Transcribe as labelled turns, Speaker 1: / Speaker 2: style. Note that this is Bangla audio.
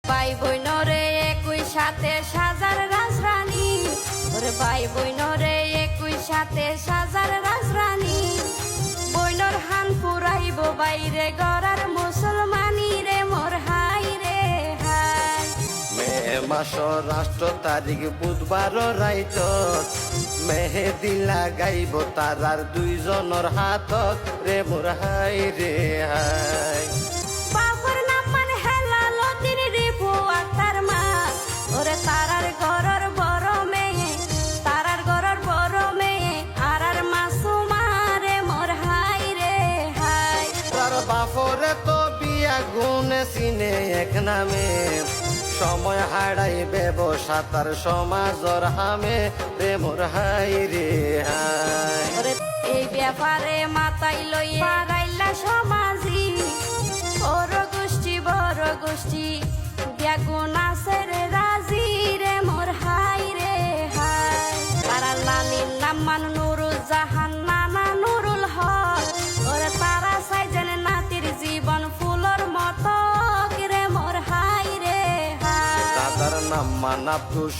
Speaker 1: ভাই বোনরে একই সাথে সাজার রাজরানী, ওরে ভাই বোনরে একই সাথে সাজার রাজরানী। বইনর হান পুরাইব বাইরে গড়ার মুসলমানি রে মোর হাই রে হাই।
Speaker 2: মে মাস রাষ্ট্র তারিখ বুধবার রাইত মেহেদি লাগাইব তারার দুইজনের হাতত রে মোর হাই রে হাই।
Speaker 1: বাপর নাম মানে হেলা লতির রিপু আক্তার মা, ওরে তারার ঘরের বড় মেয়ে, তারার ঘরের বড় মেয়ে আর মাসুমা রে মোর হাই রে হাই।
Speaker 2: তার বাপরে তো বিয়া গুনে চিনে এক নামে, সময় হারাই ব্যবসা তার সমাজর হামে রে মোর হাই রে হাই।
Speaker 1: ওরে এই ব্যাপারে মাথায় লইয়া রাইলা সমাজি, ওর গোষ্ঠী বড় গোষ্ঠী ব্যাগুন আছে রে রাজি রে মোর হাই রে হাই। তারা নানির নাম মান নুরুল জাহান, নানা নুরুল হক, ওরে তারা সাইজেন নাতির জীবন ফুলর মতো রে মোর হাই রে হাই।
Speaker 2: দাদার নাম মানাবুস।